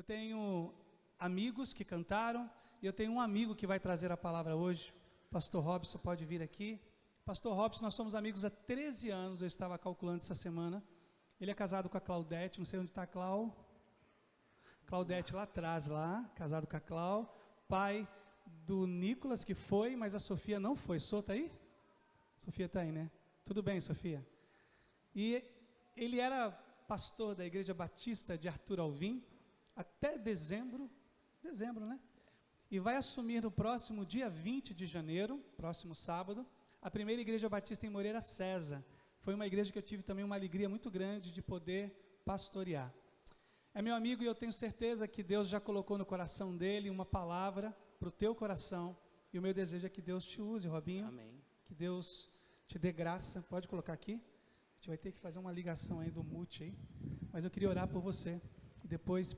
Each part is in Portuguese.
Eu tenho amigos que cantaram e eu tenho um amigo que vai trazer a palavra hoje. Pastor Robson pode vir aqui. Pastor Robson, nós somos amigos há 13 anos, eu estava calculando essa semana. Ele é casado com a Claudete, não sei onde está a Claudete lá atrás, casado com a Clau. Pai do Nicolas, que foi, mas a Sofia não foi. Sô, tá aí? Sofia está aí, né? Tudo bem, Sofia? E ele era pastor da Igreja Batista de Arthur Alvim até dezembro, né? E vai assumir no próximo dia 20 de janeiro, próximo sábado, a primeira Igreja Batista em Moreira César. Foi uma igreja que eu tive também uma alegria muito grande de poder pastorear. É meu amigo e eu tenho certeza que Deus já colocou no coração dele uma palavra para o teu coração. E o meu desejo é que Deus te use, Robinho. Amém. Que Deus te dê graça. Pode colocar aqui? A gente vai ter que fazer uma ligação aí do mute aí. Mas eu queria orar por você. E depois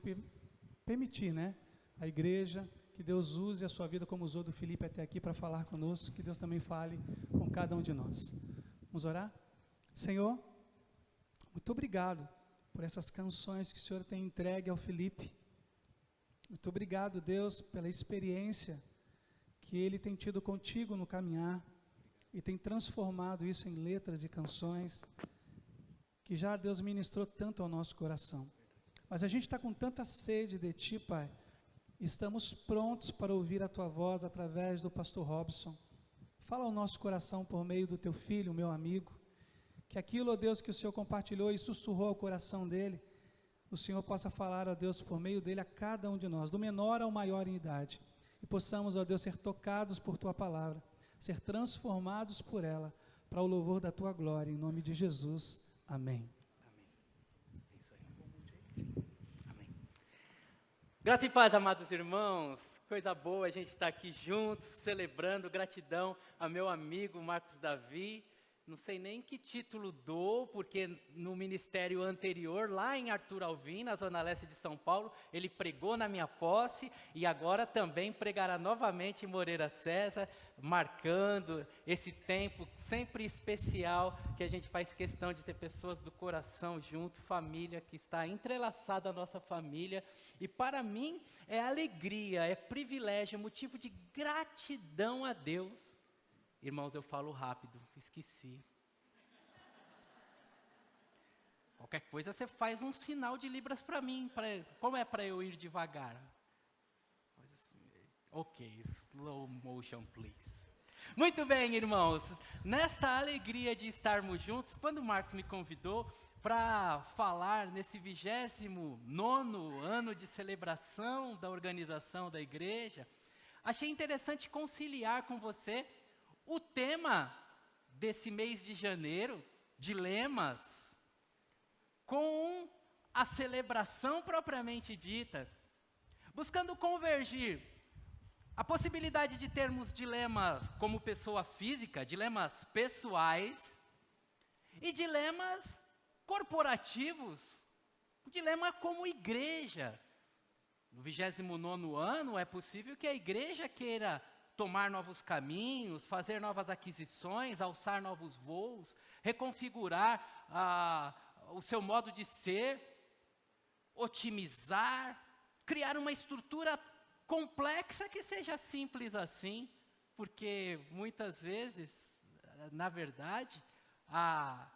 permitir, né? A igreja, que Deus use a sua vida como usou do Felipe até aqui para falar conosco. Que Deus também fale com cada um de nós. Vamos orar? Senhor, muito obrigado por essas canções que o Senhor tem entregue ao Felipe. Muito obrigado, Deus, pela experiência que ele tem tido contigo no caminhar e tem transformado isso em letras e canções que já Deus ministrou tanto ao nosso coração. Mas a gente está com tanta sede de Ti, Pai. Estamos prontos para ouvir a Tua voz através do pastor Robson. Fala ao nosso coração por meio do Teu filho, meu amigo. Que aquilo, ó Deus, que o Senhor compartilhou e sussurrou ao coração dele, o Senhor possa falar, ó Deus, por meio dele a cada um de nós, do menor ao maior em idade, e possamos, ó Deus, ser tocados por Tua palavra, ser transformados por ela, para o louvor da Tua glória, em nome de Jesus, amém. Amém. Graça e paz, amados irmãos, coisa boa a gente estar aqui juntos, celebrando, gratidão a meu amigo Marcos Davi. Não sei nem que título dou, porque no ministério anterior, lá em Arthur Alvim, na Zona Leste de São Paulo, ele pregou na minha posse e agora também pregará novamente em Moreira César, marcando esse tempo sempre especial que a gente faz questão de ter pessoas do coração junto, família que está entrelaçada à nossa família. E para mim é alegria, é privilégio, motivo de gratidão a Deus. Irmãos, eu falo rápido, esqueci. Qualquer coisa você faz um sinal de libras para mim. Como é para eu ir devagar? Ok, slow motion, please. Muito bem, irmãos. Nesta alegria de estarmos juntos, quando o Marcos me convidou para falar nesse 29º ano de celebração da organização da igreja, achei interessante conciliar com você o tema desse mês de janeiro, dilemas, com a celebração propriamente dita, buscando convergir a possibilidade de termos dilemas como pessoa física, dilemas pessoais, e dilemas corporativos, dilema como igreja. No 29º ano, é possível que a igreja queira tomar novos caminhos, fazer novas aquisições, alçar novos voos, reconfigurar o seu modo de ser, otimizar, criar uma estrutura complexa que seja simples assim, porque muitas vezes, na verdade, a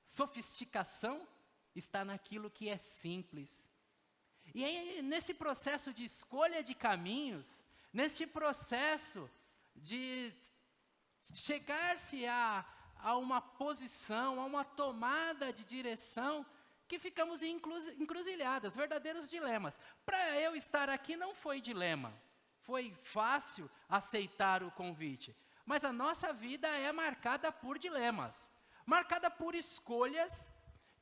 sofisticação está naquilo que é simples. E aí, nesse processo de escolha de caminhos, neste processo de chegar-se a uma posição, a uma tomada de direção, que ficamos em encruzilhadas, verdadeiros dilemas. Para eu estar aqui não foi dilema, foi fácil aceitar o convite. Mas a nossa vida é marcada por dilemas, marcada por escolhas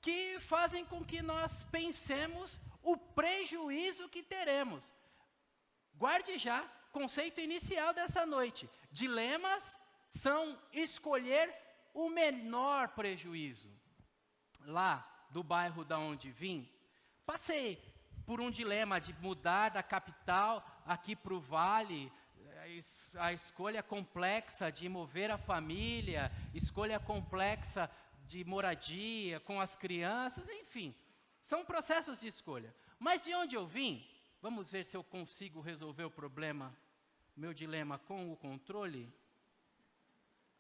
que fazem com que nós pensemos o prejuízo que teremos. Guarde já, conceito inicial dessa noite. Dilemas são escolher o menor prejuízo. Lá do bairro da onde vim, passei por um dilema de mudar da capital aqui para o vale, a escolha complexa de mover a família, escolha complexa de moradia com as crianças, enfim, são processos de escolha. Mas de onde eu vim? Vamos ver se eu consigo resolver o problema, meu dilema com o controle.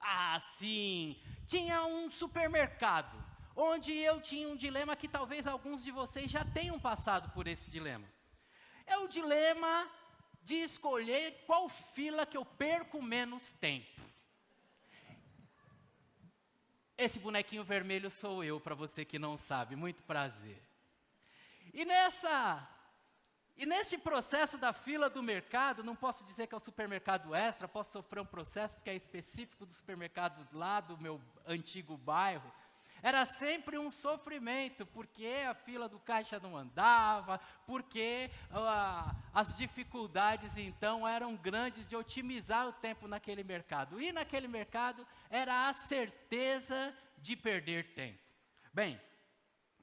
Ah, sim! Tinha um supermercado, onde eu tinha um dilema que talvez alguns de vocês já tenham passado por esse dilema. É o dilema de escolher qual fila que eu perco menos tempo. Esse bonequinho vermelho sou eu, para você que não sabe, muito prazer. E nesse processo da fila do mercado, não posso dizer que é o supermercado Extra, posso sofrer um processo porque é específico do supermercado lá do meu antigo bairro. Era sempre um sofrimento, porque a fila do caixa não andava, porque as dificuldades então eram grandes de otimizar o tempo naquele mercado. E naquele mercado era a certeza de perder tempo. Bem,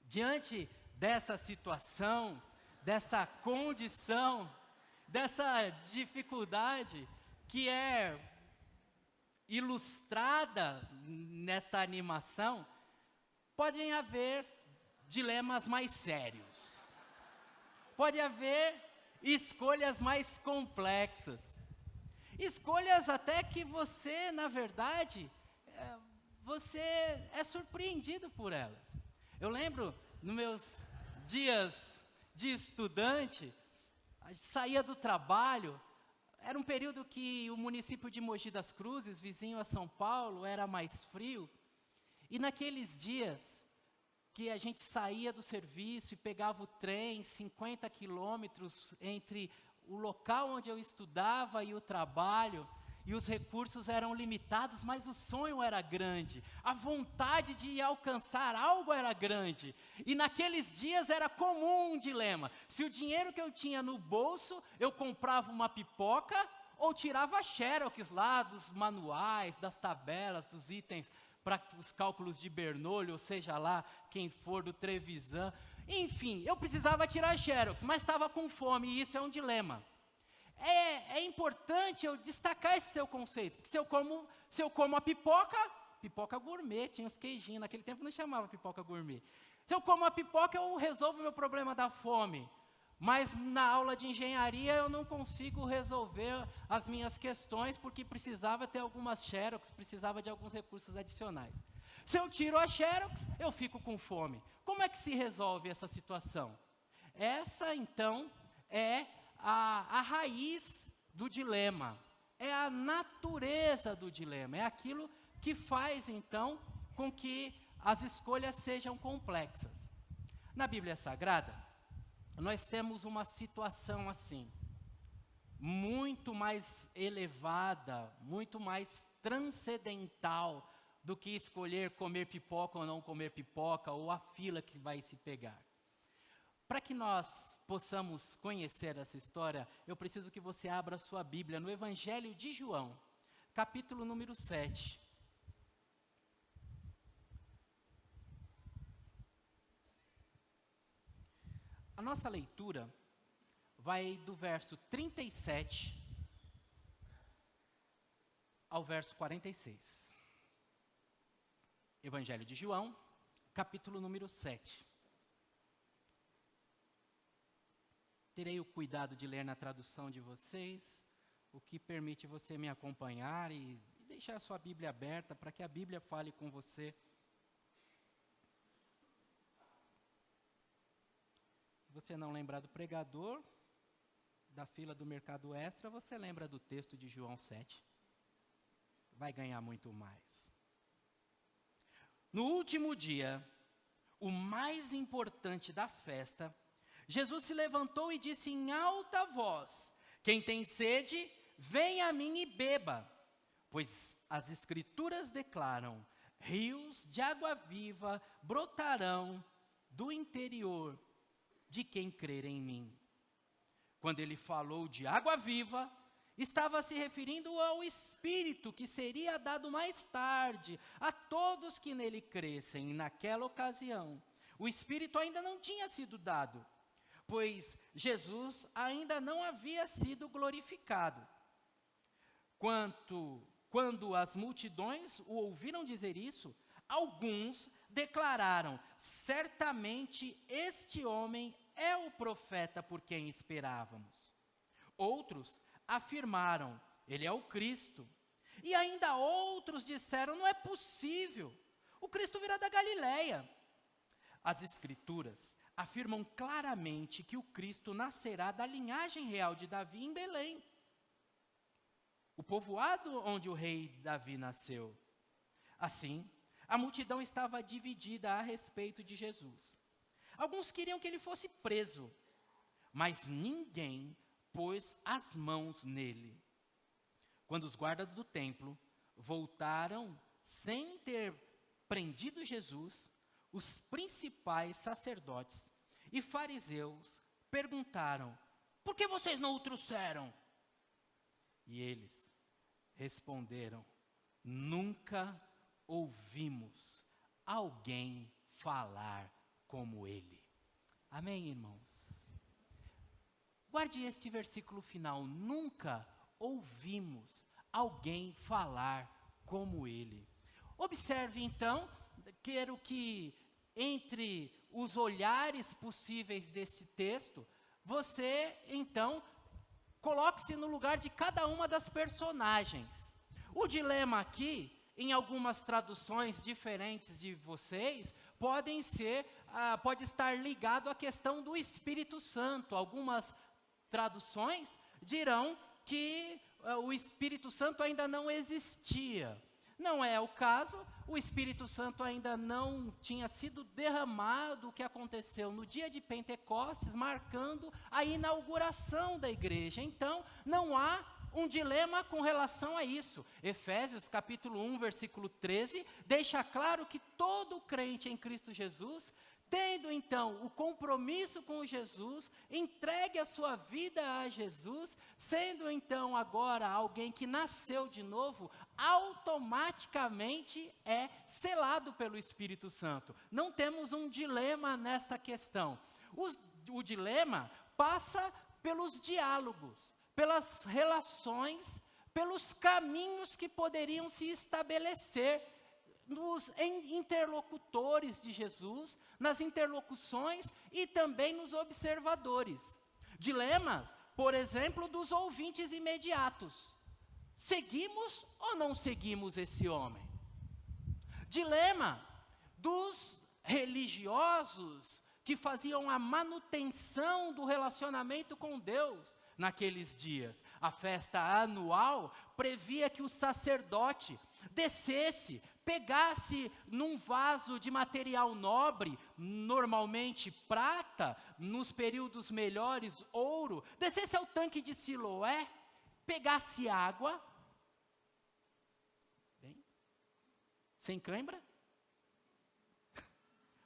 diante dessa situação, dessa condição, dessa dificuldade que é ilustrada nessa animação, podem haver dilemas mais sérios. Pode haver escolhas mais complexas. Escolhas até que você, na verdade, você é surpreendido por elas. Eu lembro, nos meus dias de estudante, saía do trabalho, era um período que o município de Mogi das Cruzes, vizinho a São Paulo, era mais frio. E naqueles dias que a gente saía do serviço e pegava o trem, 50 quilômetros entre o local onde eu estudava e o trabalho, e os recursos eram limitados, mas o sonho era grande, a vontade de alcançar algo era grande. E naqueles dias era comum um dilema: se o dinheiro que eu tinha no bolso, eu comprava uma pipoca ou tirava xerox lá dos manuais, das tabelas, dos itens para os cálculos de Bernoulli, ou seja lá, quem for do Trevisan. Enfim, eu precisava tirar xerox, mas estava com fome, e isso é um dilema. É importante eu destacar esse seu conceito, porque se eu como a pipoca gourmet, tinha uns queijinhos, naquele tempo não chamava pipoca gourmet. Se eu como a pipoca, eu resolvo o meu problema da fome. Mas na aula de engenharia eu não consigo resolver as minhas questões, porque precisava ter algumas xerox, precisava de alguns recursos adicionais. Se eu tiro a xerox, eu fico com fome. Como é que se resolve essa situação? Essa, então, é a raiz do dilema, é a natureza do dilema, é aquilo que faz, então, com que as escolhas sejam complexas. Na Bíblia Sagrada, nós temos uma situação assim, muito mais elevada, muito mais transcendental do que escolher comer pipoca ou não comer pipoca, ou a fila que vai se pegar. Para que nós possamos conhecer essa história, eu preciso que você abra a sua Bíblia no Evangelho de João, capítulo número 7. A nossa leitura vai do verso 37 ao verso 46. Evangelho de João, capítulo número 7. Terei o cuidado de ler na tradução de vocês, o que permite você me acompanhar e deixar a sua Bíblia aberta para que a Bíblia fale com você. Se você não lembrar do pregador, da fila do mercado Extra, você lembra do texto de João 7. Vai ganhar muito mais. No último dia, o mais importante da festa, Jesus se levantou e disse em alta voz: quem tem sede, venha a mim e beba, pois as Escrituras declaram: rios de água viva brotarão do interior de quem crer em mim. Quando ele falou de água viva, estava se referindo ao Espírito que seria dado mais tarde a todos que nele crescem. E naquela ocasião, o Espírito ainda não tinha sido dado, pois Jesus ainda não havia sido glorificado. Quando as multidões o ouviram dizer isso, alguns declararam: certamente este homem é o profeta por quem esperávamos. Outros afirmaram: ele é o Cristo. E ainda outros disseram: não é possível, o Cristo virá da Galileia. As Escrituras afirmam claramente que o Cristo nascerá da linhagem real de Davi em Belém, o povoado onde o rei Davi nasceu. Assim, a multidão estava dividida a respeito de Jesus. Alguns queriam que ele fosse preso, mas ninguém pôs as mãos nele. Quando os guardas do templo voltaram sem ter prendido Jesus, os principais sacerdotes e fariseus perguntaram: por que vocês não o trouxeram? E eles responderam: nunca ouvimos alguém falar como ele. Amém, irmãos? Guarde este versículo final: nunca ouvimos alguém falar como ele. Observe então, quero que entre os olhares possíveis deste texto, você então coloque-se no lugar de cada uma das personagens. O dilema aqui, em algumas traduções diferentes de vocês, pode estar ligado à questão do Espírito Santo. Algumas traduções dirão que o Espírito Santo ainda não existia. Não é o caso, o Espírito Santo ainda não tinha sido derramado, o que aconteceu no dia de Pentecostes, marcando a inauguração da igreja. Então, não há um dilema com relação a isso. Efésios capítulo 1, versículo 13, deixa claro que todo crente em Cristo Jesus, tendo então o compromisso com Jesus, entregue a sua vida a Jesus, sendo então agora alguém que nasceu de novo, automaticamente é selado pelo Espírito Santo. Não temos um dilema nesta questão. O dilema passa pelos diálogos, pelas relações, pelos caminhos que poderiam se estabelecer nos interlocutores de Jesus, nas interlocuções e também nos observadores. Dilema, por exemplo, dos ouvintes imediatos. Seguimos ou não seguimos esse homem? Dilema dos religiosos que faziam a manutenção do relacionamento com Deus naqueles dias. A festa anual previa que o sacerdote descesse, pegasse num vaso de material nobre, normalmente prata, nos períodos melhores ouro, descesse ao tanque de Siloé, pegasse água, bem, sem cãibra?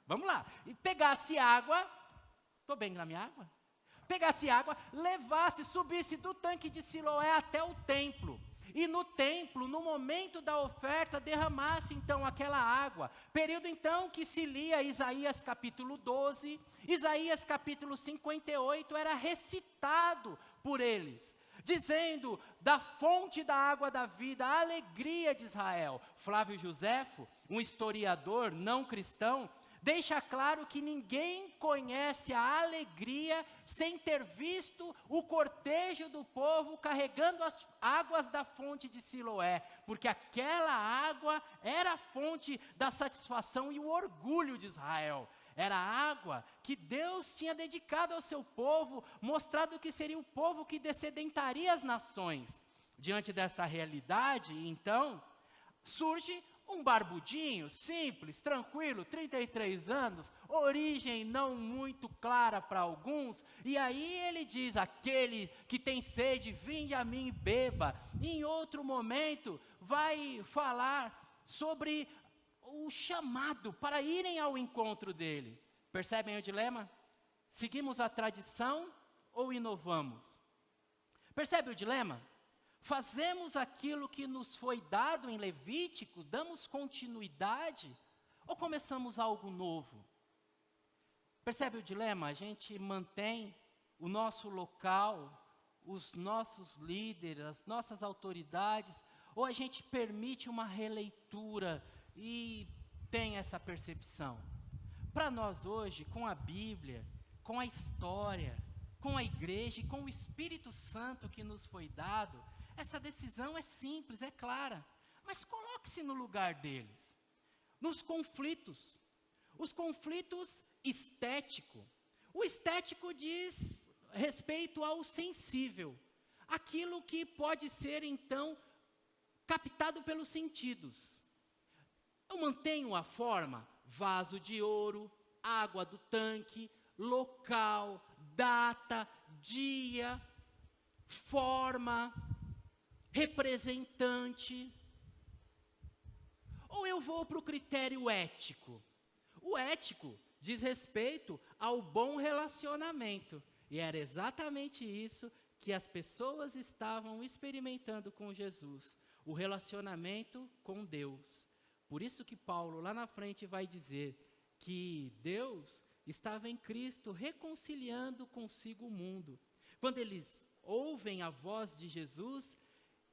Vamos lá, e pegasse água, estou bem na minha água? Pegasse água, levasse, subisse do tanque de Siloé até o templo. E no templo, no momento da oferta, derramasse então aquela água. Período então que se lia Isaías capítulo 12, Isaías capítulo 58, era recitado por eles, dizendo da fonte da água da vida, a alegria de Israel. Flávio Joséfo, um historiador não cristão, deixa claro que ninguém conhece a alegria sem ter visto o cortejo do povo carregando as águas da fonte de Siloé, porque aquela água era a fonte da satisfação e o orgulho de Israel. Era a água que Deus tinha dedicado ao seu povo, mostrado que seria o povo que descedentaria as nações. Diante desta realidade, então, surge um barbudinho, simples, tranquilo, 33 anos, origem não muito clara para alguns, e aí ele diz: aquele que tem sede, vinde a mim e beba. Em outro momento, vai falar sobre o chamado para irem ao encontro dele. Percebem o dilema? Seguimos a tradição ou inovamos? Percebe o dilema? Fazemos aquilo que nos foi dado em Levítico, damos continuidade, ou começamos algo novo? Percebe o dilema? A gente mantém o nosso local, os nossos líderes, as nossas autoridades, ou a gente permite uma releitura e tem essa percepção? Para nós hoje, com a Bíblia, com a história, com a igreja e com o Espírito Santo que nos foi dado, essa decisão é simples, é clara. Mas coloque-se no lugar deles. Nos conflitos. Os conflitos estéticos. O estético diz respeito ao sensível. Aquilo que pode ser, então, captado pelos sentidos. Eu mantenho a forma, vaso de ouro, água do tanque, local, data, dia, forma, representante. Ou eu vou para o critério ético? O ético diz respeito ao bom relacionamento. E era exatamente isso que as pessoas estavam experimentando com Jesus. O relacionamento com Deus. Por isso que Paulo lá na frente vai dizer que Deus estava em Cristo reconciliando consigo o mundo. Quando eles ouvem a voz de Jesus,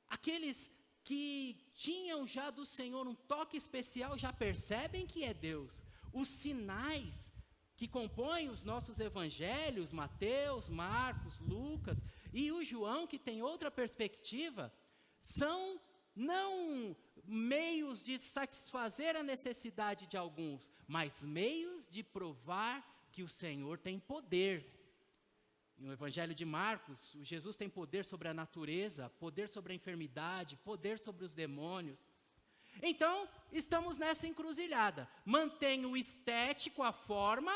aqueles que tinham já do Senhor um toque especial já percebem que é Deus. Os sinais que compõem os nossos evangelhos, Mateus, Marcos, Lucas e o João, que tem outra perspectiva, são não meios de satisfazer a necessidade de alguns, mas meios de provar que o Senhor tem poder. No Evangelho de Marcos, Jesus tem poder sobre a natureza, poder sobre a enfermidade, poder sobre os demônios. Então, estamos nessa encruzilhada. Mantém o estético, a forma,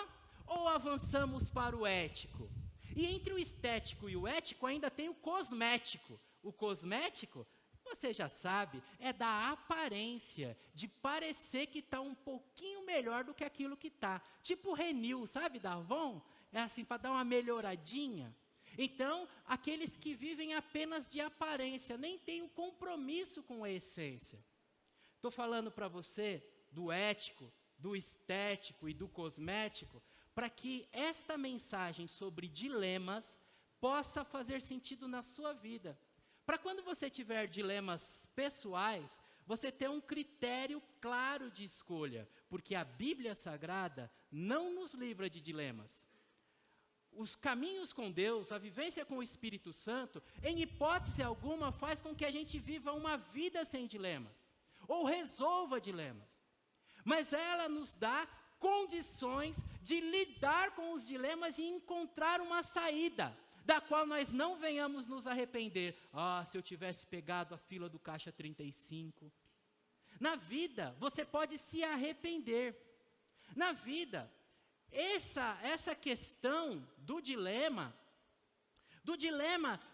ou avançamos para o ético? E entre o estético e o ético ainda tem o cosmético. O cosmético, você já sabe, é da aparência, de parecer que está um pouquinho melhor do que aquilo que está. Tipo o Renil, sabe, da Avon? É assim, para dar uma melhoradinha. Então, aqueles que vivem apenas de aparência, nem têm um compromisso com a essência. Estou falando para você do ético, do estético e do cosmético, para que esta mensagem sobre dilemas possa fazer sentido na sua vida. Para quando você tiver dilemas pessoais, você ter um critério claro de escolha, porque a Bíblia Sagrada não nos livra de dilemas. Os caminhos com Deus, a vivência com o Espírito Santo, em hipótese alguma, faz com que a gente viva uma vida sem dilemas, ou resolva dilemas. Mas ela nos dá condições de lidar com os dilemas e encontrar uma saída, da qual nós não venhamos nos arrepender. Se eu tivesse pegado a fila do caixa 35. Na vida, você pode se arrepender. Na vida, essa questão do dilema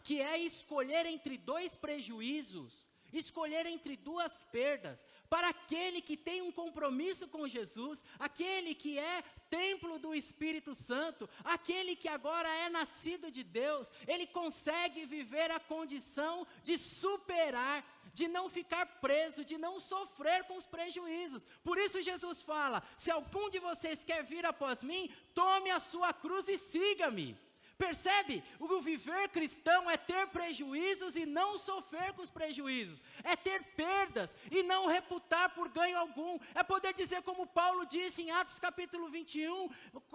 que é escolher entre dois prejuízos, escolher entre duas perdas, para aquele que tem um compromisso com Jesus, aquele que é templo do Espírito Santo, aquele que agora é nascido de Deus, ele consegue viver a condição de superar, de não ficar preso, de não sofrer com os prejuízos. Por isso Jesus fala: se algum de vocês quer vir após mim, tome a sua cruz e siga-me. Percebe? O viver cristão é ter prejuízos e não sofrer com os prejuízos. É ter perdas e não reputar por ganho algum. É poder dizer como Paulo disse em Atos capítulo 21,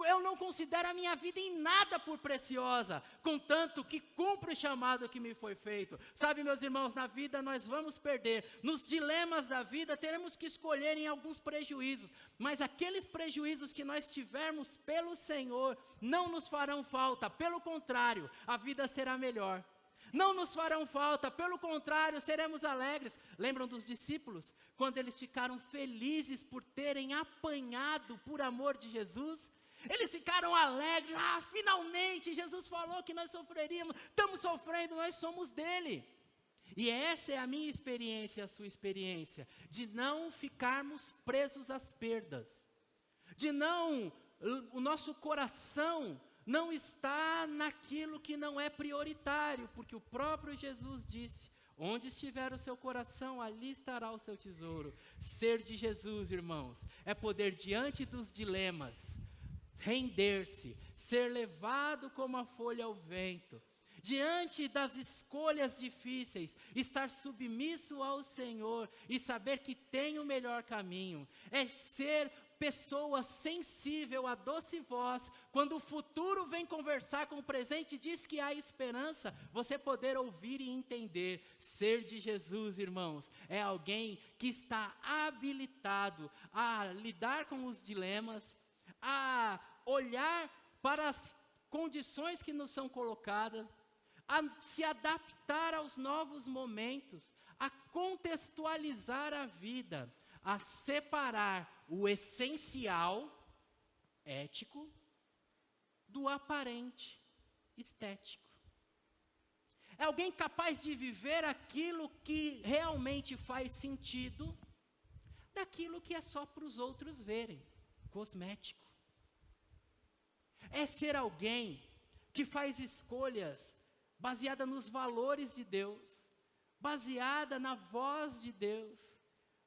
eu não considero a minha vida em nada por preciosa, contanto que cumpro o chamado que me foi feito. Sabe, meus irmãos, na vida nós vamos perder. Nos dilemas da vida teremos que escolher em alguns prejuízos. Mas aqueles prejuízos que nós tivermos pelo Senhor não nos farão falta. Pelo contrário, a vida será melhor. Não nos farão falta, pelo contrário, seremos alegres. Lembram dos discípulos? Quando eles ficaram felizes por terem apanhado por amor de Jesus? Eles ficaram alegres. Finalmente, Jesus falou que nós sofreríamos. Estamos sofrendo, nós somos dele. E essa é a minha experiência e a sua experiência, de não ficarmos presos às perdas. O nosso coração não está naquilo que não é prioritário, porque o próprio Jesus disse: onde estiver o seu coração, ali estará o seu tesouro. Ser de Jesus, irmãos, é poder diante dos dilemas, render-se, ser levado como a folha ao vento. Diante das escolhas difíceis, estar submisso ao Senhor e saber que tem o melhor caminho. É ser pessoa sensível à doce voz, quando o futuro vem conversar com o presente e diz que há esperança, você poder ouvir e entender. Ser de Jesus, irmãos, é alguém que está habilitado a lidar com os dilemas, a olhar para as condições que nos são colocadas, a se adaptar aos novos momentos, a contextualizar a vida, a separar o essencial, ético, do aparente, estético. É alguém capaz de viver aquilo que realmente faz sentido, daquilo que é só para os outros verem, cosmético. É ser alguém que faz escolhas baseada nos valores de Deus, baseada na voz de Deus,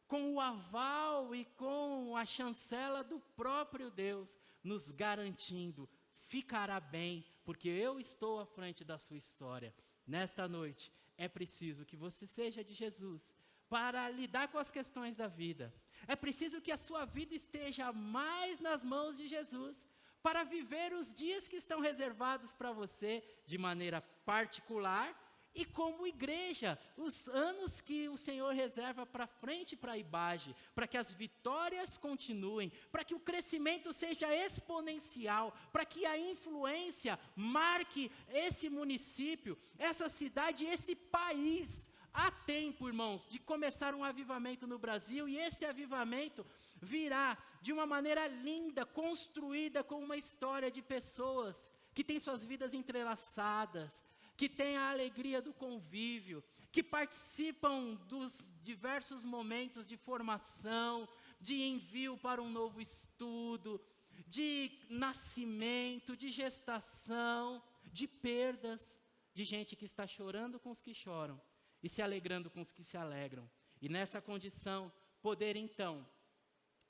com o aval e com a chancela do próprio Deus, nos garantindo, ficará bem, porque eu estou à frente da sua história. Nesta noite, é preciso que você seja de Jesus, para lidar com as questões da vida. É preciso que a sua vida esteja mais nas mãos de Jesus, para viver os dias que estão reservados para você, de maneira particular, e como igreja, os anos que o Senhor reserva para frente para a IBAGE, para que as vitórias continuem, para que o crescimento seja exponencial, para que a influência marque esse município, essa cidade, esse país. Há tempo, irmãos, de começar um avivamento no Brasil, e esse avivamento virá de uma maneira linda, construída com uma história de pessoas que têm suas vidas entrelaçadas, que têm a alegria do convívio, que participam dos diversos momentos de formação, de envio para um novo estudo, de nascimento, de gestação, de perdas, de gente que está chorando com os que choram e se alegrando com os que se alegram. E nessa condição, poder então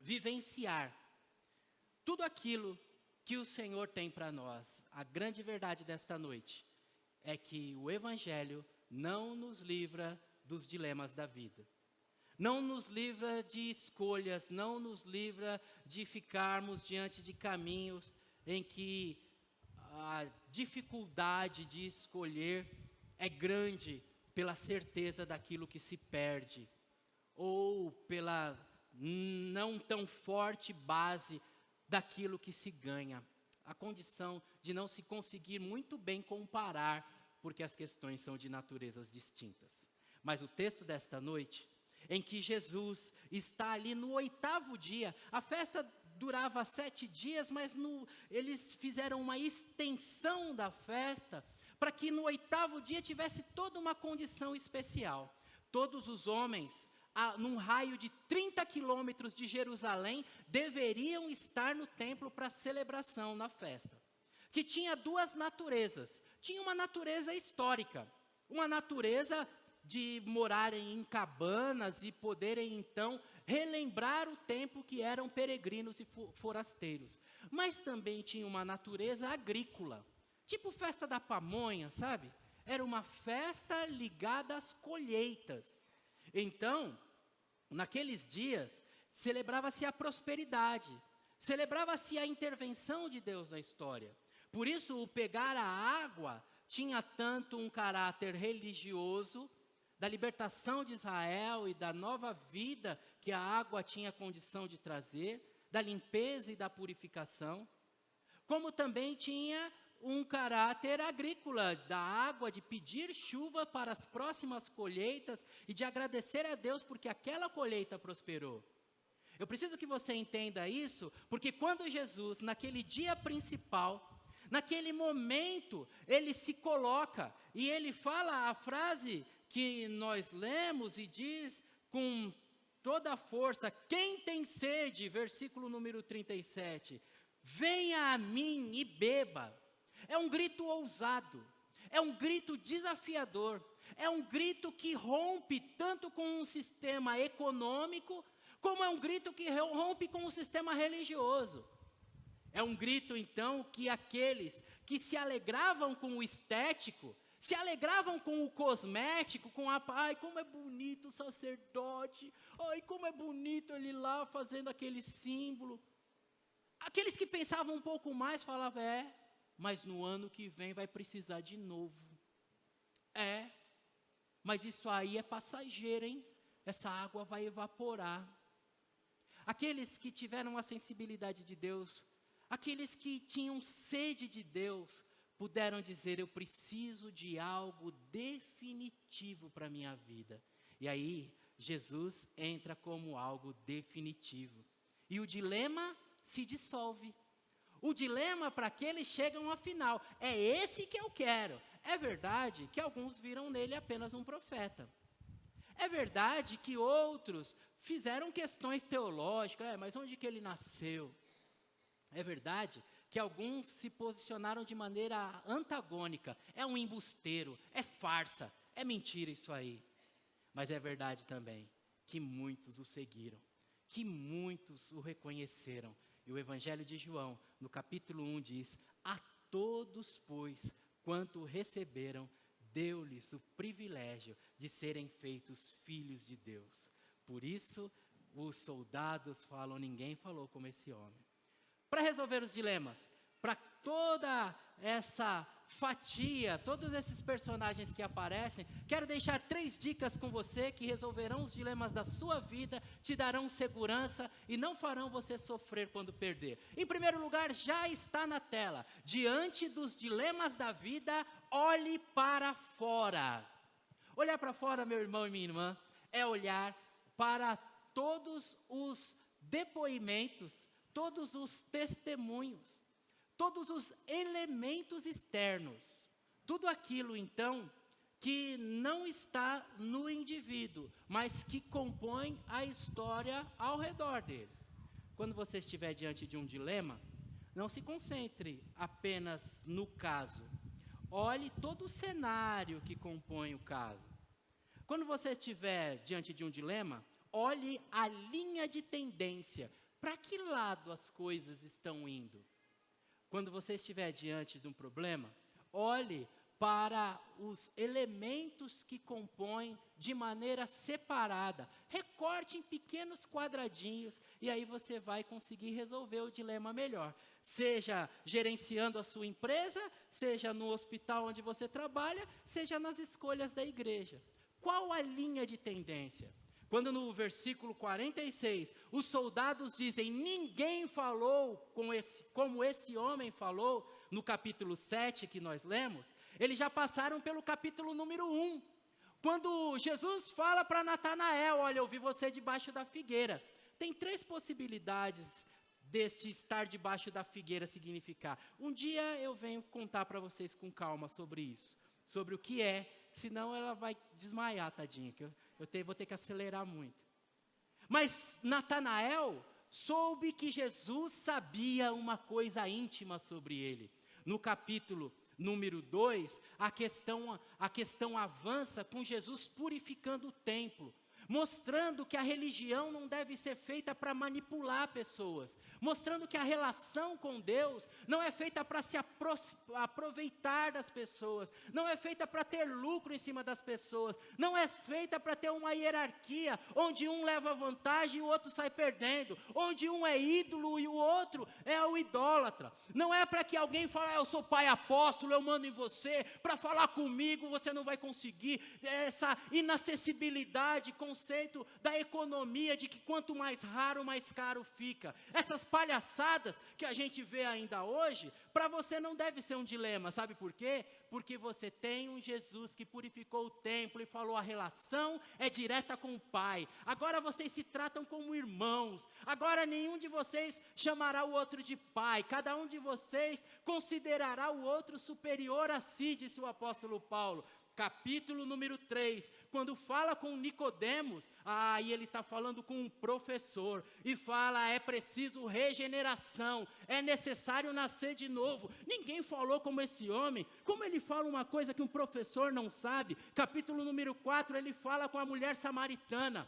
vivenciar tudo aquilo que o Senhor tem para nós. A grande verdade desta noite é que o Evangelho não nos livra dos dilemas da vida. Não nos livra de escolhas, não nos livra de ficarmos diante de caminhos em que a dificuldade de escolher é grande pela certeza daquilo que se perde, ou pela não tão forte base daquilo que se ganha. A condição de não se conseguir muito bem comparar, porque as questões são de naturezas distintas. Mas o texto desta noite, em que Jesus está ali no 8º dia, a festa durava 7 dias, mas eles fizeram uma extensão da festa, para que no 8º dia tivesse toda uma condição especial. Todos os homens, num raio de 30 quilômetros de Jerusalém, deveriam estar no templo para celebração na festa, que tinha 2 naturezas. Tinha uma natureza histórica, uma natureza de morarem em cabanas e poderem então relembrar o tempo que eram peregrinos e forasteiros. Mas também tinha uma natureza agrícola, tipo festa da pamonha, sabe? Era uma festa ligada às colheitas. Então, naqueles dias, celebrava-se a prosperidade, celebrava-se a intervenção de Deus na história. Por isso, o pegar a água tinha tanto um caráter religioso, da libertação de Israel e da nova vida que a água tinha condição de trazer, da limpeza e da purificação, como também tinha um caráter agrícola, da água, de pedir chuva para as próximas colheitas e de agradecer a Deus porque aquela colheita prosperou. Eu preciso que você entenda isso, porque quando Jesus, naquele dia principal, naquele momento, ele se coloca e ele fala a frase que nós lemos e diz com toda a força: quem tem sede, versículo número 37, venha a mim e beba. É um grito ousado, é um grito desafiador, é um grito que rompe tanto com um sistema econômico, como é um grito que rompe com o sistema religioso. É um grito, então, que aqueles que se alegravam com o estético, se alegravam com o cosmético, com ai, como é bonito o sacerdote, ai, como é bonito ele lá fazendo aquele símbolo. Aqueles que pensavam um pouco mais falavam, mas no ano que vem vai precisar de novo. Mas isso aí é passageiro, hein? Essa água vai evaporar. Aqueles que tiveram a sensibilidade de Deus, aqueles que tinham sede de Deus, puderam dizer, eu preciso de algo definitivo para a minha vida. E aí, Jesus entra como algo definitivo. E o dilema se dissolve. O dilema para aqueles chegam à final. É esse que eu quero. É verdade que alguns viram nele apenas um profeta. É verdade que outros fizeram questões teológicas, mas onde que ele nasceu? É verdade que alguns se posicionaram de maneira antagônica. É um embusteiro, é farsa, é mentira isso aí. Mas é verdade também que muitos o seguiram, que muitos o reconheceram. E o Evangelho de João, no capítulo 1, diz, a todos, pois, quanto receberam, deu-lhes o privilégio de serem feitos filhos de Deus. Por isso, os soldados falam, ninguém falou como esse homem. Para resolver os dilemas, para toda essa fatia, todos esses personagens que aparecem, quero deixar 3 dicas com você que resolverão os dilemas da sua vida, te darão segurança e não farão você sofrer quando perder. Em primeiro lugar, já está na tela, diante dos dilemas da vida, olhe para fora. Olhar para fora, meu irmão e minha irmã, é olhar para todos os depoimentos, todos os testemunhos, todos os elementos externos, tudo aquilo então que não está no indivíduo, mas que compõe a história ao redor dele. Quando você estiver diante de um dilema, não se concentre apenas no caso, olhe todo o cenário que compõe o caso. Quando você estiver diante de um dilema, olhe a linha de tendência, para que lado as coisas estão indo. Quando você estiver diante de um problema, olhe para os elementos que compõem de maneira separada. Recorte em pequenos quadradinhos e aí você vai conseguir resolver o dilema melhor. Seja gerenciando a sua empresa, seja no hospital onde você trabalha, seja nas escolhas da igreja. Qual a linha de tendência? Quando no versículo 46, os soldados dizem, ninguém falou como esse homem falou, no capítulo 7 que nós lemos, eles já passaram pelo capítulo número 1. Quando Jesus fala para Natanael, olha, eu vi você debaixo da figueira. Tem 3 possibilidades deste estar debaixo da figueira significar. Um dia eu venho contar para vocês com calma sobre isso, sobre o que é, senão ela vai desmaiar, tadinha, que vou ter que acelerar muito. Mas Natanael soube que Jesus sabia uma coisa íntima sobre ele. No capítulo número 2, a questão avança com Jesus purificando o templo, mostrando que a religião não deve ser feita para manipular pessoas, mostrando que a relação com Deus não é feita para se aproveitar das pessoas, não é feita para ter lucro em cima das pessoas, não é feita para ter uma hierarquia, onde um leva vantagem e o outro sai perdendo, onde um é ídolo e o outro é o idólatra. Não é para que alguém fale, eu sou pai apóstolo, eu mando em você, para falar comigo você não vai conseguir, essa inacessibilidade, conceito da economia, de que quanto mais raro, mais caro fica. Essas palhaçadas que a gente vê ainda hoje, para você não deve ser um dilema, sabe por quê? Porque você tem um Jesus que purificou o templo e falou, a relação é direta com o Pai. Agora vocês se tratam como irmãos. Agora nenhum de vocês chamará o outro de pai. Cada um de vocês considerará o outro superior a si, disse o apóstolo Paulo. Capítulo número 3, quando fala com Nicodemos, aí ele está falando com um professor, e fala, é preciso regeneração, é necessário nascer de novo. Ninguém falou como esse homem, como ele fala uma coisa que um professor não sabe. Capítulo número 4, ele fala com a mulher samaritana,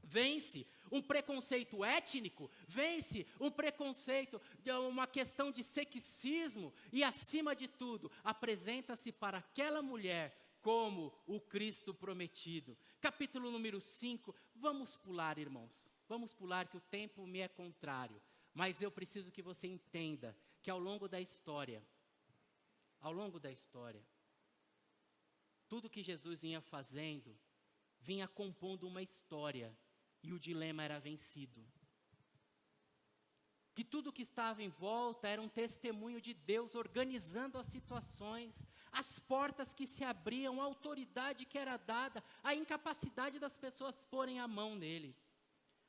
vence um preconceito étnico, vence um preconceito, uma questão de sexismo, e acima de tudo, apresenta-se para aquela mulher como o Cristo prometido. Capítulo número 5, vamos pular, irmãos, vamos pular que o tempo me é contrário. Mas eu preciso que você entenda que ao longo da história, tudo que Jesus vinha fazendo, vinha compondo uma história, e o dilema era vencido. Que tudo que estava em volta era um testemunho de Deus organizando as situações, as portas que se abriam, a autoridade que era dada, a incapacidade das pessoas porem a mão nele.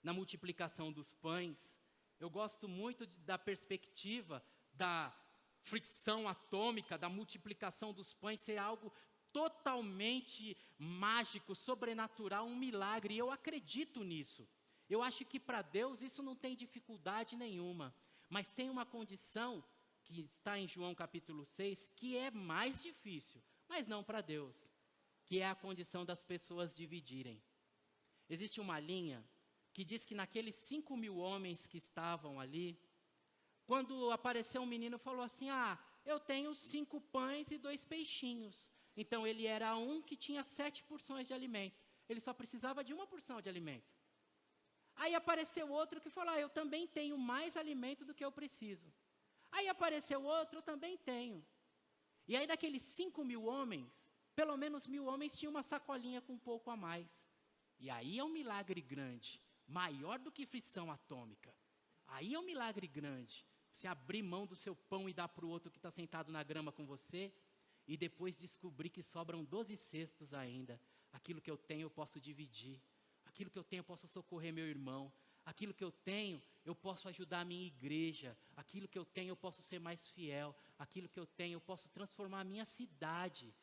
Na multiplicação dos pães, eu gosto muito da perspectiva da fricção atômica, da multiplicação dos pães ser algo totalmente mágico, sobrenatural, um milagre, e eu acredito nisso. Eu acho que para Deus isso não tem dificuldade nenhuma, mas tem uma condição, que está em João capítulo 6, que é mais difícil, mas não para Deus, que é a condição das pessoas dividirem. Existe uma linha que diz que naqueles 5.000 homens que estavam ali, quando apareceu um menino, falou assim, eu tenho 5 pães e 2 peixinhos. Então ele era um que tinha 7 porções de alimento, ele só precisava de 1 porção de alimento. Aí apareceu outro que falou, eu também tenho mais alimento do que eu preciso. Aí apareceu outro, eu também tenho. E aí daqueles 5.000 homens, pelo menos 1.000 homens tinham uma sacolinha com um pouco a mais. E aí é um milagre grande, maior do que frição atômica. Aí é um milagre grande, você abrir mão do seu pão e dar para o outro que está sentado na grama com você, e depois descobrir que sobram 12 cestos ainda. Aquilo que eu tenho eu posso dividir. Aquilo que eu tenho eu posso socorrer meu irmão. Aquilo que eu tenho eu posso ajudar a minha igreja. Aquilo que eu tenho eu posso ser mais fiel. Aquilo que eu tenho eu posso transformar a minha cidade.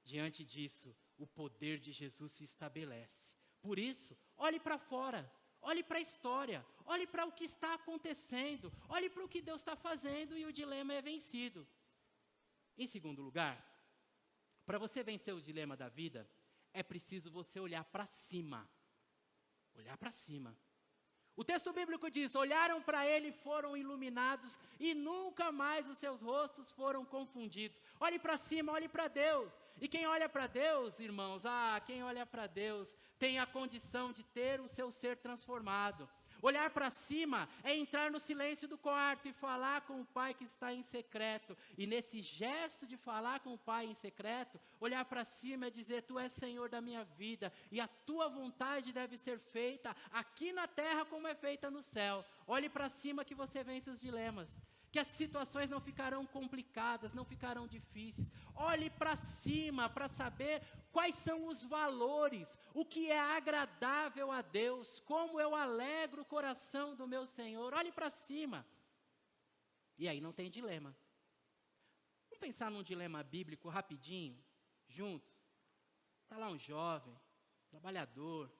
Diante disso, o poder de Jesus se estabelece. Por isso, olhe para fora. Olhe para a história. Olhe para o que está acontecendo. Olhe para o que Deus está fazendo e o dilema é vencido. Em segundo lugar, para você vencer o dilema da vida, é preciso você olhar para cima. Olhar para cima. O texto bíblico diz, olharam para ele e foram iluminados, e nunca mais os seus rostos foram confundidos. Olhe para cima, olhe para Deus. E quem olha para Deus, irmãos, quem olha para Deus tem a condição de ter o seu ser transformado. Olhar para cima é entrar no silêncio do quarto e falar com o Pai que está em secreto. E nesse gesto de falar com o Pai em secreto, olhar para cima é dizer, Tu és Senhor da minha vida, e a Tua vontade deve ser feita aqui na terra como é feita no céu. Olhe para cima que você vence os dilemas. Que as situações não ficarão complicadas, não ficarão difíceis. Olhe para cima para saber quais são os valores, o que é agradável a Deus, como eu alegro o coração do meu Senhor. Olhe para cima. E aí não tem dilema. Vamos pensar num dilema bíblico rapidinho, juntos. Está lá um jovem, trabalhador,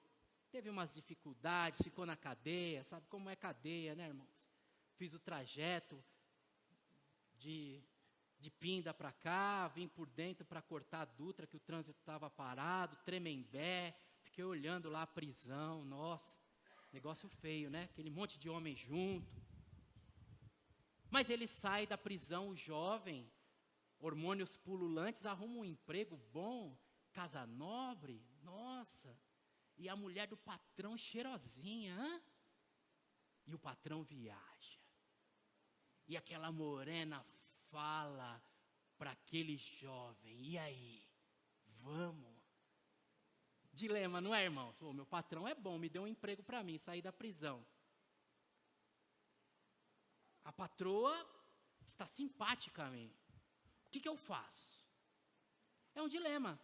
teve umas dificuldades, ficou na cadeia, sabe como é cadeia, né, irmãos? Fiz o trajeto de Pinda para cá, vim por dentro para cortar a Dutra, que o trânsito estava parado, Tremembé, fiquei olhando lá a prisão, nossa, negócio feio, né? Aquele monte de homem junto. Mas ele sai da prisão, o jovem, hormônios pululantes, arruma um emprego bom, casa nobre, nossa, e a mulher do patrão cheirosinha, e o patrão viaja. E aquela morena fala para aquele jovem, e aí, vamos? Dilema, não é, irmãos? Meu patrão é bom, me deu um emprego para mim, saí da prisão. A patroa está simpática a mim. O que eu faço? É um dilema.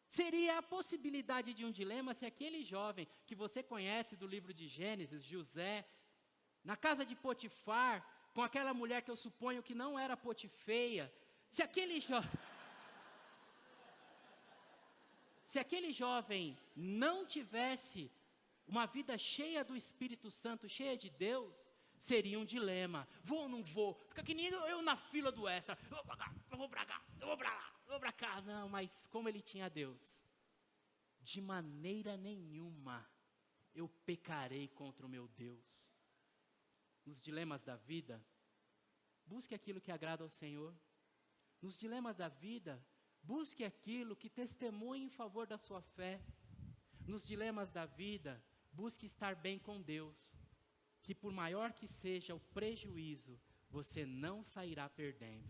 Seria a possibilidade de um dilema se aquele jovem que você conhece do livro de Gênesis, José, na casa de Potifar, com aquela mulher que eu suponho que não era Potifeia, se aquele jovem não tivesse uma vida cheia do Espírito Santo, cheia de Deus, seria um dilema. Vou ou não vou? Fica que nem eu na fila do extra. Eu vou para cá, eu vou para cá, eu vou para lá, eu vou para cá. Não, mas como ele tinha Deus, de maneira nenhuma eu pecarei contra o meu Deus. Nos dilemas da vida, busque aquilo que agrada ao Senhor. Nos dilemas da vida, busque aquilo que testemunhe em favor da sua fé. Nos dilemas da vida, busque estar bem com Deus. que por maior que seja o prejuízo, você não sairá perdendo.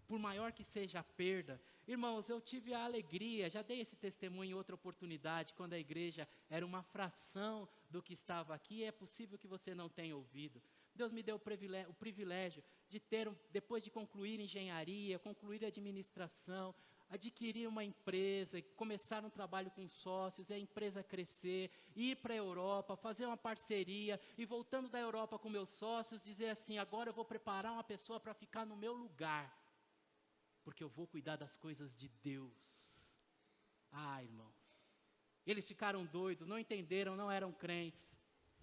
Por maior que seja a perda, irmãos, eu tive a alegria, já dei esse testemunho em outra oportunidade, quando a igreja era uma fração do que estava aqui, é possível que você não tenha ouvido. Deus me deu o privilégio de ter, depois de concluir engenharia, concluir administração, adquirir uma empresa, começar um trabalho com sócios, e a empresa crescer, ir para a Europa, fazer uma parceria, e voltando da Europa com meus sócios, dizer assim, agora eu vou preparar uma pessoa para ficar no meu lugar, porque eu vou cuidar das coisas de Deus. Ah, irmãos, eles ficaram doidos, não entenderam, não eram crentes,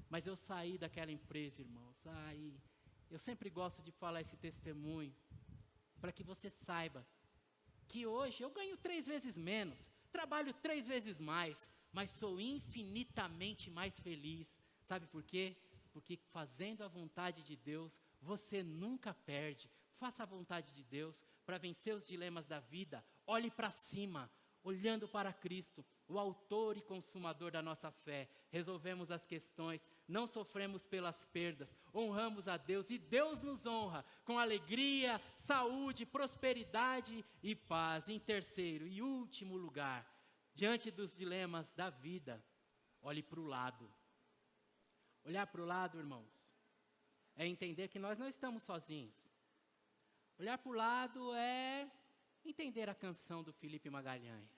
mas eu saí daquela empresa, irmãos. Aí, eu sempre gosto de falar esse testemunho, para que você saiba, que hoje eu ganho 3 vezes menos, trabalho 3 vezes mais, mas sou infinitamente mais feliz. Sabe por quê? Porque fazendo a vontade de Deus, você nunca perde. Faça a vontade de Deus para vencer os dilemas da vida. Olhe para cima, olhando para Cristo, o autor e consumador da nossa fé. Resolvemos as questões, não sofremos pelas perdas, honramos a Deus e Deus nos honra com alegria, saúde, prosperidade e paz. Em terceiro e último lugar, diante dos dilemas da vida, olhe para o lado. Olhar para o lado, irmãos, é entender que nós não estamos sozinhos. Olhar para o lado é entender a canção do Felipe Magalhães.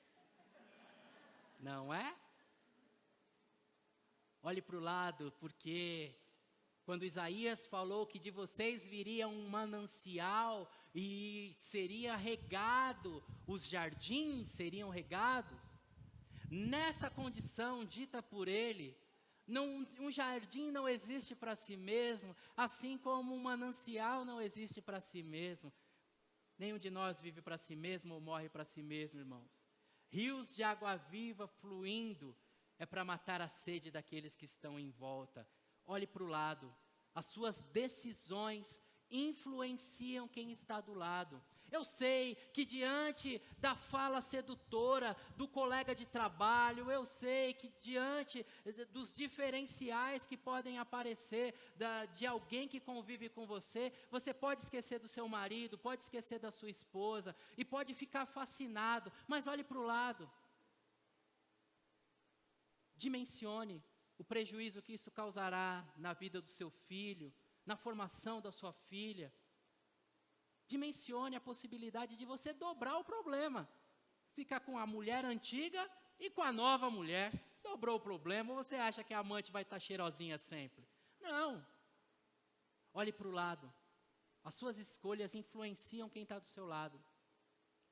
Não é? Olhe para o lado, porque quando Isaías falou que de vocês viria um manancial e seria regado, os jardins seriam regados, nessa condição dita por ele, um jardim não existe para si mesmo, assim como um manancial não existe para si mesmo. Nenhum de nós vive para si mesmo ou morre para si mesmo, irmãos. Rios de água viva fluindo é para matar a sede daqueles que estão em volta. Olhe para o lado. As suas decisões influenciam quem está do lado. Eu sei que diante da fala sedutora do colega de trabalho, eu sei que diante dos diferenciais que podem aparecer de alguém que convive com você, você pode esquecer do seu marido, pode esquecer da sua esposa e pode ficar fascinado, mas olhe para o lado. Dimensione o prejuízo que isso causará na vida do seu filho, na formação da sua filha. Dimensione a possibilidade de você dobrar o problema. Ficar com a mulher antiga e com a nova mulher. Dobrou o problema, ou você acha que a amante vai estar cheirosinha sempre? Não. Olhe para o lado. As suas escolhas influenciam quem está do seu lado.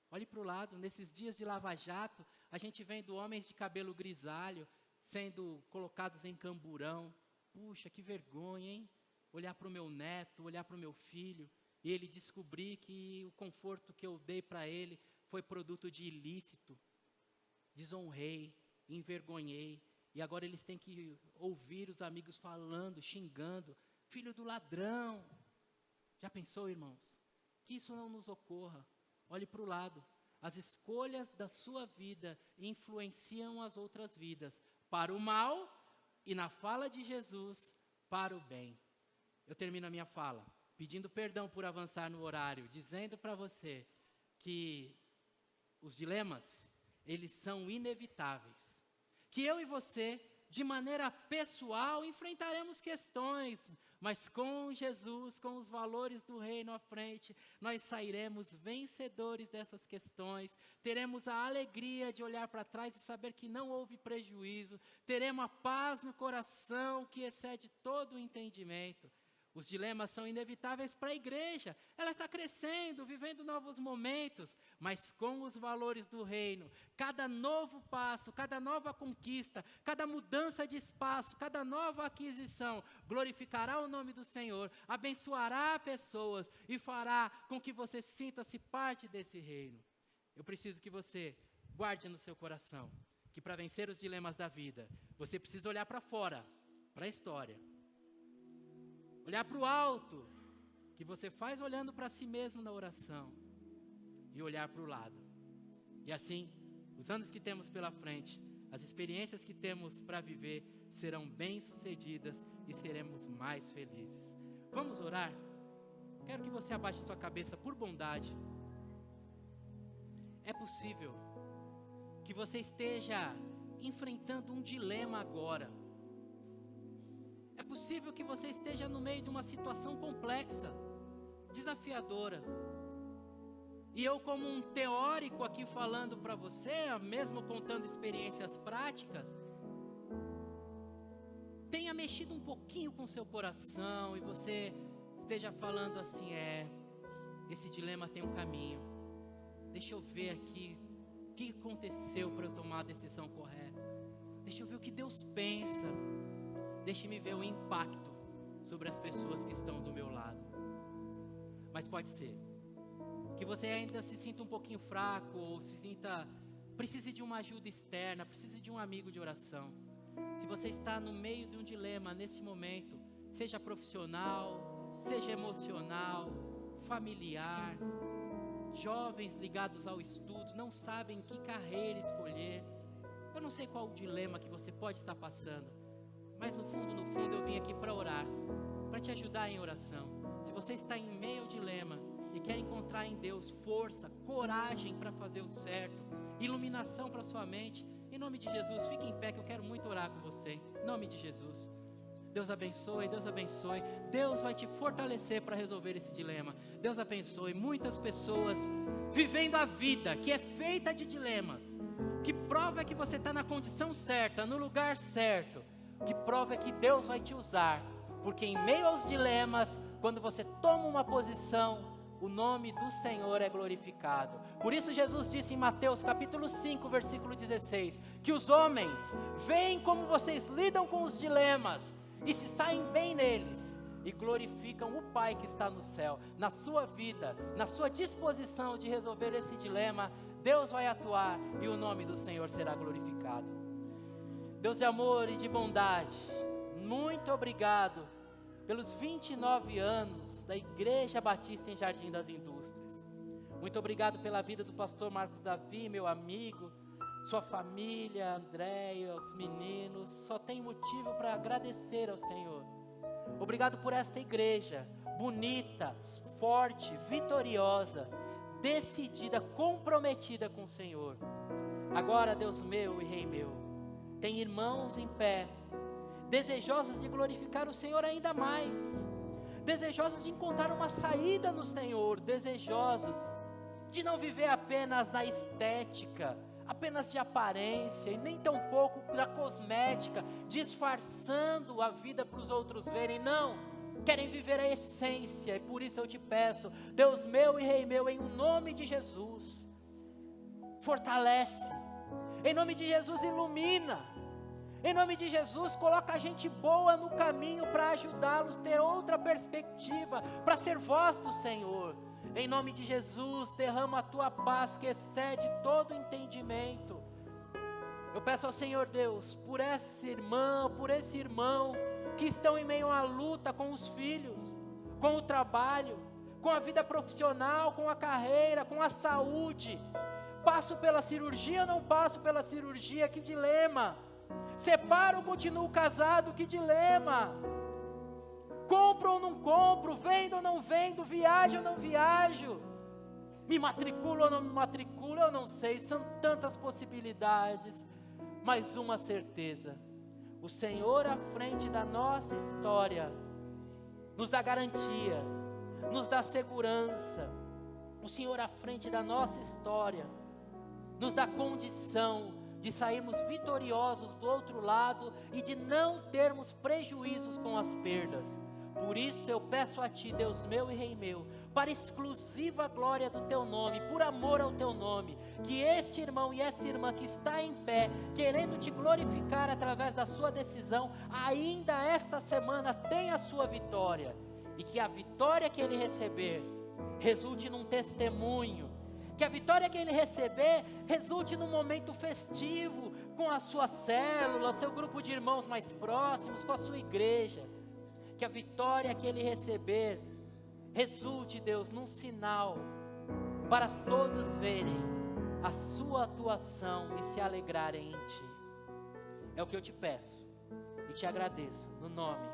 Olhe para o lado. Nesses dias de Lava Jato, a gente vendo homens de cabelo grisalho sendo colocados em camburão. Puxa, que vergonha, hein? Olhar para o meu neto, olhar para o meu filho, e ele descobrir que o conforto que eu dei para ele foi produto de ilícito. Desonrei, envergonhei, e agora eles têm que ouvir os amigos falando, xingando, filho do ladrão. Já pensou, irmãos? Que isso não nos ocorra. Olhe para o lado. As escolhas da sua vida influenciam as outras vidas, para o mal e, na fala de Jesus, para o bem. Eu termino a minha fala pedindo perdão por avançar no horário, dizendo para você que os dilemas, eles são inevitáveis. Que eu e você, de maneira pessoal, enfrentaremos questões, mas com Jesus, com os valores do reino à frente, nós sairemos vencedores dessas questões, teremos a alegria de olhar para trás e saber que não houve prejuízo, teremos a paz no coração que excede todo o entendimento. Os dilemas são inevitáveis para a igreja, ela está crescendo, vivendo novos momentos, mas com os valores do reino, cada novo passo, cada nova conquista, cada mudança de espaço, cada nova aquisição, glorificará o nome do Senhor, abençoará pessoas e fará com que você sinta-se parte desse reino. Eu preciso que você guarde no seu coração, que para vencer os dilemas da vida, você precisa olhar para fora, para a história. Olhar para o alto, que você faz olhando para si mesmo na oração, e olhar para o lado. E assim, os anos que temos pela frente, As experiências que temos para viver serão bem-sucedidas e seremos mais felizes. Vamos orar? Quero que você abaixe sua cabeça por bondade. É possível que você esteja enfrentando um dilema agora. É possível que você esteja no meio de uma situação complexa, desafiadora. E eu, como um teórico aqui falando para você, mesmo contando experiências práticas, tenha mexido um pouquinho com seu coração e você esteja falando assim, esse dilema tem um caminho. Deixa eu ver aqui o que aconteceu para eu tomar a decisão correta. Deixa eu ver o que Deus pensa. Deixe-me ver o impacto sobre as pessoas que estão do meu lado. Mas pode ser que você ainda se sinta um pouquinho fraco, ou precise de uma ajuda externa, precise de um amigo de oração. Se você está no meio de um dilema nesse momento, seja profissional, seja emocional, familiar, jovens ligados ao estudo, não sabem que carreira escolher. Eu não sei qual o dilema que você pode estar passando, mas no fundo eu vim aqui para orar, para te ajudar em oração. Se você está em meio ao dilema e quer encontrar em Deus força, coragem para fazer o certo, iluminação para sua mente, em nome de Jesus, fique em pé que eu quero muito orar com você, em nome de Jesus. Deus abençoe, Deus abençoe. Deus vai te fortalecer para resolver esse dilema. Deus abençoe. Muitas pessoas vivendo a vida que é feita de dilemas. Que prova é que você está na condição certa, no lugar certo. Que prova é que Deus vai te usar. Porque em meio aos dilemas, quando você toma uma posição, o nome do Senhor é glorificado. Por isso Jesus disse em Mateus capítulo 5, versículo 16, que os homens veem como vocês lidam com os dilemas e se saem bem neles, e glorificam o Pai que está no céu. Na sua vida, na sua disposição de resolver esse dilema, Deus vai atuar e o nome do Senhor será glorificado. Deus de amor e de bondade, muito obrigado pelos 29 anos da Igreja Batista em Jardim das Indústrias. Muito obrigado pela vida do pastor Marcos Davi, meu amigo, sua família, André e os meninos. Só tem motivo para agradecer ao Senhor. Obrigado por esta igreja bonita, forte, vitoriosa, decidida, comprometida com o Senhor. Agora, Deus meu e Rei meu, tem irmãos em pé, desejosos de glorificar o Senhor ainda mais, desejosos de encontrar uma saída no Senhor, desejosos de não viver apenas na estética, apenas de aparência, e nem tampouco da cosmética, disfarçando a vida para os outros verem. Não, querem viver a essência. E por isso eu te peço, Deus meu e Rei meu, em nome de Jesus, fortalece, em nome de Jesus ilumina, em nome de Jesus coloca gente boa no caminho para ajudá-los a ter outra perspectiva, para ser voz do Senhor. Em nome de Jesus, derrama a tua paz que excede todo entendimento. Eu peço ao Senhor Deus, por essa irmã, por esse irmão, que estão em meio à luta com os filhos, com o trabalho, com a vida profissional, com a carreira, com a saúde. Passo pela cirurgia ou não passo pela cirurgia? Que dilema. Separo ou continuo casado? Que dilema. Compro ou não compro, vendo ou não vendo, viajo ou não viajo, me matriculo ou não me matriculo, eu não sei, são tantas possibilidades, mas uma certeza, o Senhor à frente da nossa história, nos dá garantia, nos dá segurança, o Senhor à frente da nossa história, nos dá condição de sairmos vitoriosos do outro lado e de não termos prejuízos com as perdas. Por isso eu peço a Ti, Deus meu e Rei meu, para exclusiva glória do Teu nome, por amor ao Teu nome, que este irmão e essa irmã que está em pé, querendo Te glorificar através da sua decisão, ainda esta semana tenha a sua vitória, e que a vitória que ele receber, resulte num testemunho, que a vitória que ele receber, resulte num momento festivo, com a sua célula, seu grupo de irmãos mais próximos, com a sua igreja. Que a vitória que ele receber, resulte, Deus, num sinal, para todos verem a sua atuação e se alegrarem em Ti. É o que eu te peço e te agradeço no nome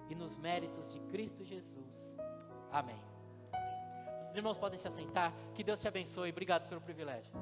e nos méritos de Cristo Jesus. Amém. Os irmãos podem se assentar. Que Deus te abençoe. Obrigado pelo privilégio.